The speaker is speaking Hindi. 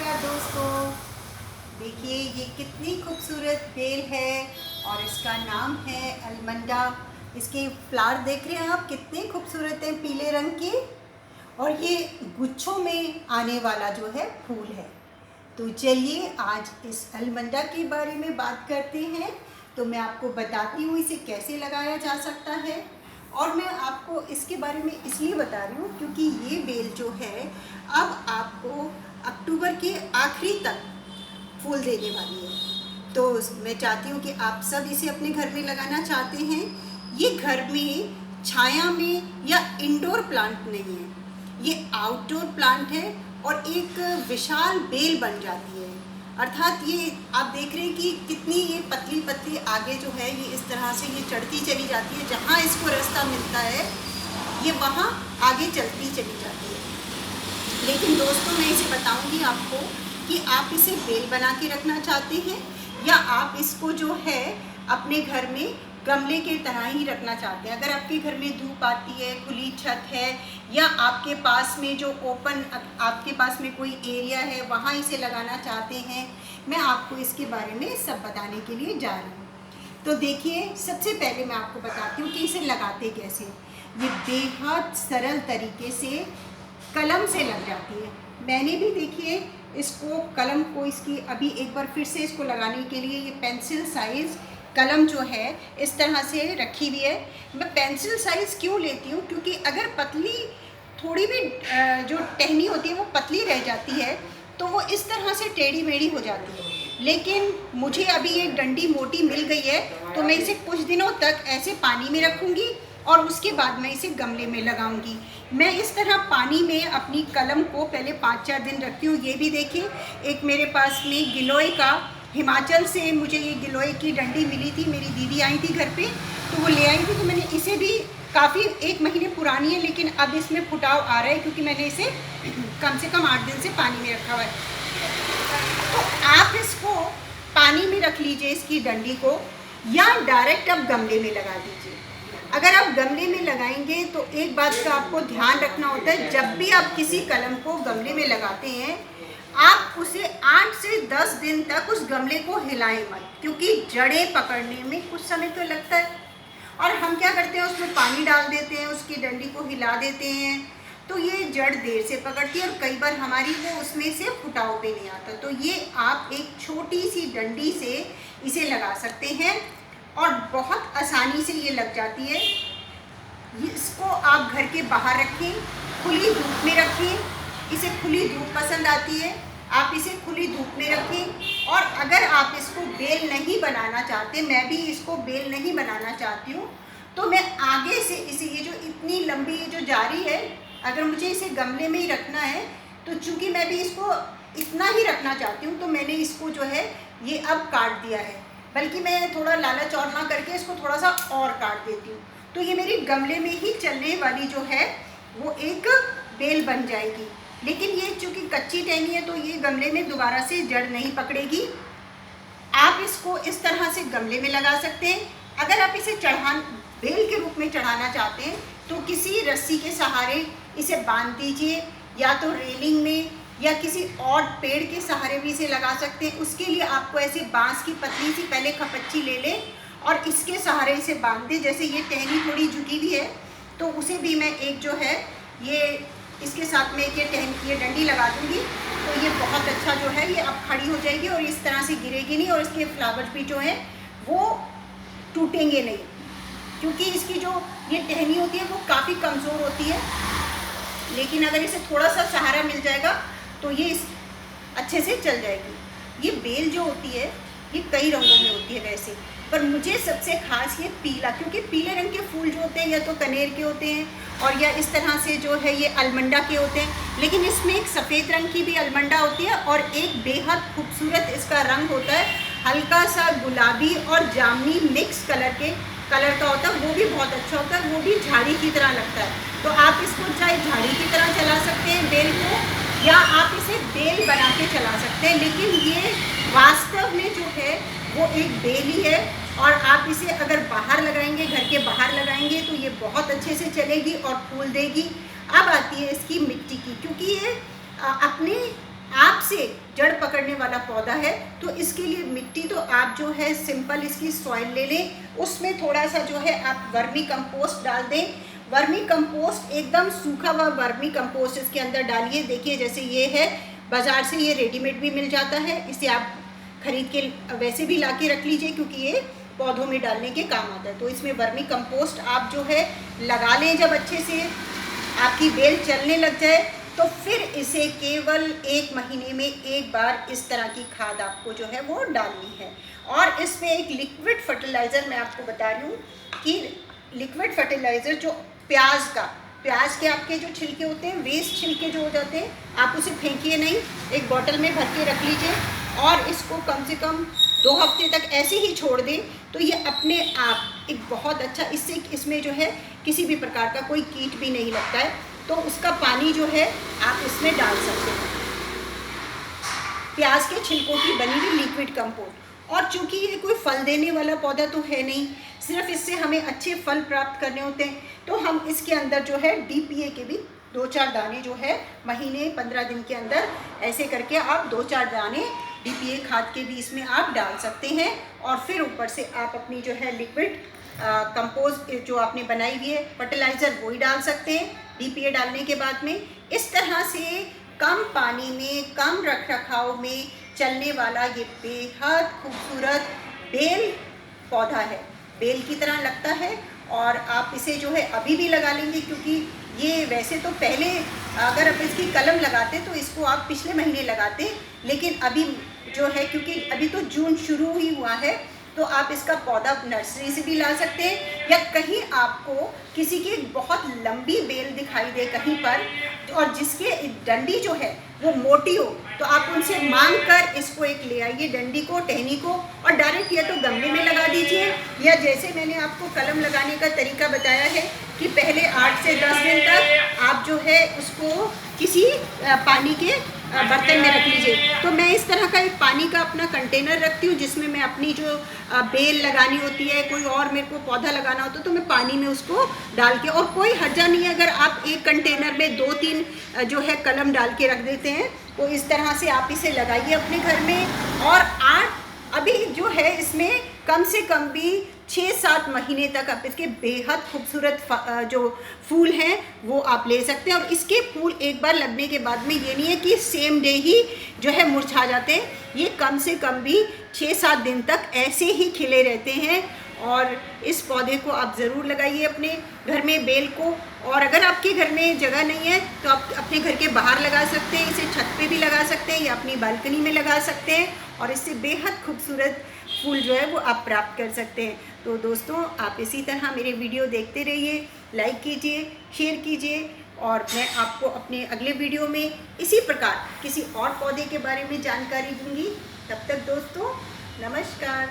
नमस्कार दोस्तों, देखिए ये कितनी खूबसूरत बेल है और इसका नाम है अलमंडा। इसके फ्लावर देख रहे हैं आप, कितने खूबसूरत हैं, पीले रंग के। और ये गुच्छों में आने वाला जो है फूल है। तो चलिए आज इस अलमंडा के बारे में बात करते हैं। तो मैं आपको बताती हूँ इसे कैसे लगाया जा सकता है। और मैं आपको इसके बारे में इसलिए बता रही हूँ क्योंकि ये बेल जो है अब आपको अक्टूबर के आखिरी तक फूल देने वाली है। तो मैं चाहती हूँ कि आप सब इसे अपने घर में लगाना चाहते हैं। ये घर में छाया में या इंडोर प्लांट नहीं है, ये आउटडोर प्लांट है और एक विशाल बेल बन जाती है। अर्थात ये आप देख रहे हैं कि कितनी ये पतली पतली आगे जो है ये इस तरह से ये चढ़ती चली जाती है। जहाँ इसको रास्ता मिलता है ये वहाँ आगे चलती चली जाती है। लेकिन दोस्तों मैं इसे बताऊंगी आपको कि आप इसे बेल बना के रखना चाहते हैं या आप इसको जो है अपने घर में गमले के तरह ही रखना चाहते हैं। अगर आपके घर में धूप आती है, खुली छत है या आपके पास में जो ओपन आपके पास में कोई एरिया है वहाँ इसे लगाना चाहते हैं, मैं आपको इसके बारे में सब बताने के लिए जा रही हूँ। तो देखिए, सबसे पहले मैं आपको बताती हूँ कि इसे लगाते कैसे। ये बेहद सरल तरीके से कलम से लग जाती है। मैंने भी देखिए इसको कलम को इसकी अभी एक बार फिर से इसको लगाने के लिए ये पेंसिल साइज़ कलम जो है इस तरह से रखी हुई है। मैं पेंसिल साइज़ क्यों लेती हूँ, क्योंकि अगर पतली थोड़ी भी जो टहनी होती है वो पतली रह जाती है तो वो इस तरह से टेढ़ी मेढ़ी हो जाती है। लेकिन मुझे अभी ये डंडी मोटी मिल गई है तो मैं इसे कुछ दिनों तक ऐसे पानी में रखूँगी और उसके बाद मैं इसे गमले में लगाऊंगी। मैं इस तरह पानी में अपनी कलम को पहले 5-4 दिन रखती हूँ। ये भी देखिए, एक मेरे पास में गिलोय का, हिमाचल से मुझे ये गिलोय की डंडी मिली थी, मेरी दीदी आई थी घर पे तो वो ले आई थी। तो मैंने इसे भी काफ़ी 1 महीने पुरानी है लेकिन अब इसमें फुटाव आ रहा है क्योंकि मैंने इसे कम से कम 8 दिन से पानी में रखा हुआ है। तो आप इसको पानी में रख लीजिए इसकी डंडी को, या डायरेक्ट आप गमले में लगा दीजिए। अगर आप गमले में लगाएंगे तो एक बात का आपको ध्यान रखना होता है, जब भी आप किसी कलम को गमले में लगाते हैं आप उसे 8 से 10 दिन तक उस गमले को हिलाएं मत, क्योंकि जड़ें पकड़ने में कुछ समय तो लगता है। और हम क्या करते हैं, उसमें पानी डाल देते हैं, उसकी डंडी को हिला देते हैं तो ये जड़ देर से पकड़ती है और कई बार हमारी वो उसमें से फुटाव भी नहीं आता। तो ये आप एक छोटी सी डंडी से इसे लगा सकते हैं और बहुत आसानी से ये लग जाती है। इसको आप घर के बाहर रखें, खुली धूप में रखें। इसे खुली धूप पसंद आती है, आप इसे खुली धूप में रखें। और अगर आप इसको बेल नहीं बनाना चाहते, मैं भी इसको बेल नहीं बनाना चाहती हूँ, तो मैं आगे से इसे ये जो इतनी लंबी जो जारी है, अगर मुझे इसे गमले में ही रखना है तो चूँकि मैं भी इसको इतना ही रखना चाहती हूँ तो मैंने इसको जो है ये अब काट दिया है, बल्कि मैं थोड़ा लालच और ना करके इसको थोड़ा सा और काट देती हूँ। तो ये मेरी गमले में ही चलने वाली जो है वो एक बेल बन जाएगी। लेकिन ये चूँकि कच्ची टहनी है तो ये गमले में दोबारा से जड़ नहीं पकड़ेगी। आप इसको इस तरह से गमले में लगा सकते हैं। अगर आप इसे बेल के रूप में चढ़ाना चाहते हैं तो किसी रस्सी के सहारे इसे बांध दीजिए, या तो रेलिंग में या किसी और पेड़ के सहारे भी इसे लगा सकते हैं। उसके लिए आपको ऐसे बांस की पतली सी पहले खपच्ची ले लें और इसके सहारे इसे बांध दें। जैसे ये टहनी थोड़ी झुकी हुई है तो उसे भी मैं एक जो है ये इसके साथ में ये डंडी लगा दूंगी तो ये बहुत अच्छा जो है ये अब खड़ी हो जाएगी और इस तरह से गिरेगी नहीं और इसके फ्लावर्स भी जो है वो टूटेंगे नहीं, क्योंकि इसकी जो ये टहनी होती है वो काफ़ी कमज़ोर होती है। लेकिन अगर इसे थोड़ा सा सहारा मिल जाएगा तो ये अच्छे से चल जाएगी। ये बेल जो होती है ये कई रंगों में होती है वैसे, पर मुझे सबसे खास ये पीला, क्योंकि पीले रंग के फूल जो होते हैं या तो कनेर के होते हैं और या इस तरह से जो है ये अलमंडा के होते हैं। लेकिन इसमें एक सफ़ेद रंग की भी अलमंडा होती है और एक बेहद खूबसूरत इसका रंग होता है, हल्का सा गुलाबी और जामुनी मिक्स कलर का होता है, वो भी बहुत अच्छा होता है, वो भी झाड़ी की तरह लगता है। तो आप इसको चाहे झाड़ी की तरह चला सकते हैं बेल को, या आप इसे बेल बना के चला सकते हैं। लेकिन ये वास्तव में जो है वो एक बेल ही है और आप इसे अगर बाहर लगाएंगे, घर के बाहर लगाएंगे तो ये बहुत अच्छे से चलेगी और फूल देगी। अब आती है इसकी मिट्टी की, क्योंकि ये अपने आपसे जड़ पकड़ने वाला पौधा है, तो इसके लिए मिट्टी तो आप जो है सिंपल इसकी सॉइल ले लें, उसमें थोड़ा सा जो है आप वर्मी कंपोस्ट डाल दें। वर्मी कंपोस्ट एकदम सूखा हुआ वर्मी कंपोस्ट इसके अंदर डालिए। देखिए जैसे ये है, बाज़ार से ये रेडीमेड भी मिल जाता है, इसे आप खरीद के वैसे भी ला के रख लीजिए क्योंकि ये पौधों में डालने के काम आता है। तो इसमें वर्मी कंपोस्ट आप जो है लगा लें। जब अच्छे से आपकी बेल चलने लग जाए तो फिर इसे केवल 1 महीने में एक बार इस तरह की खाद आपको जो है वो डालनी है। और इसमें एक लिक्विड फर्टिलाइज़र मैं आपको बता रही हूँ कि लिक्विड फर्टिलाइज़र जो प्याज के आपके जो छिलके होते हैं, वेस्ट छिलके जो हो जाते हैं, आप उसे फेंकिए नहीं, एक बॉटल में भर के रख लीजिए और इसको कम से कम 2 हफ्ते तक ऐसे ही छोड़ दें तो ये अपने आप एक बहुत अच्छा, इससे इसमें जो है किसी भी प्रकार का कोई कीट भी नहीं लगता है। तो उसका पानी जो है आप इसमें डाल सकते हैं, प्याज के छिलकों की बनी हुई लिक्विड कंपोस्ट। और चूंकि ये कोई फल देने वाला पौधा तो है नहीं, सिर्फ इससे हमें अच्छे फल प्राप्त करने होते हैं, तो हम इसके अंदर जो है DPA के भी 2-4 दाने जो है महीने 15 दिन के अंदर ऐसे करके आप 2-4 दाने DPA खाद के भी इसमें आप डाल सकते हैं। और फिर ऊपर से आप अपनी जो है लिक्विड कंपोस्ट जो आपने बनाई हुई है फर्टिलाइज़र वही डाल सकते हैं DPA डालने के बाद में। इस तरह से कम पानी में, कम रख रखाव में चलने वाला ये बेहद खूबसूरत बेल पौधा है, बेल की तरह लगता है। और आप इसे जो है अभी भी लगा लेंगे क्योंकि ये वैसे तो पहले अगर आप इसकी कलम लगाते तो इसको आप पिछले महीने लगाते, लेकिन अभी जो है क्योंकि अभी तो जून शुरू ही हुआ है तो आप इसका पौधा नर्सरी से भी ला सकते हैं, या कहीं आपको किसी की बहुत लंबी बेल दिखाई दे कहीं पर और जिसके डंडी जो है वो मोटी हो, तो आप उनसे मांग कर इसको एक ले आइए, डंडी को, टहनी को, और डायरेक्ट या तो गमले में लगा दीजिए, या जैसे मैंने आपको कलम लगाने का तरीका बताया है कि पहले 8 से 10 दिन तक आप जो है उसको किसी पानी के बर्तन में रख लीजिए। तो मैं इस तरह का एक पानी का अपना कंटेनर रखती हूँ जिसमें मैं अपनी जो बेल लगानी होती है, कोई और मेरे को पौधा लगाना होता है तो मैं पानी में उसको डाल के, और कोई हर्जा नहीं है अगर आप एक कंटेनर में 2-3 जो है कलम डाल के रख देते हैं, तो इस तरह से आप इसे लगाइए अपने घर में। और अभी जो है इसमें कम से कम भी 6-7 महीने तक आप इसके बेहद खूबसूरत जो फूल हैं वो आप ले सकते हैं। और इसके फूल एक बार लगने के बाद में ये नहीं है कि सेम डे ही जो है मुरझा जाते हैं, ये कम से कम भी 6-7 दिन तक ऐसे ही खिले रहते हैं। और इस पौधे को आप ज़रूर लगाइए अपने घर में, बेल को। और अगर आपके घर में जगह नहीं है तो आप अपने घर के बाहर लगा सकते हैं, इसे छत पे भी लगा सकते हैं या अपनी बालकनी में लगा सकते हैं, और इससे बेहद खूबसूरत फूल जो है वो आप प्राप्त कर सकते हैं। तो दोस्तों, आप इसी तरह मेरे वीडियो देखते रहिए, लाइक कीजिए, शेयर कीजिए, और मैं आपको अपने अगले वीडियो में इसी प्रकार किसी और पौधे के बारे में जानकारी दूंगी। तब तक दोस्तों, नमस्कार।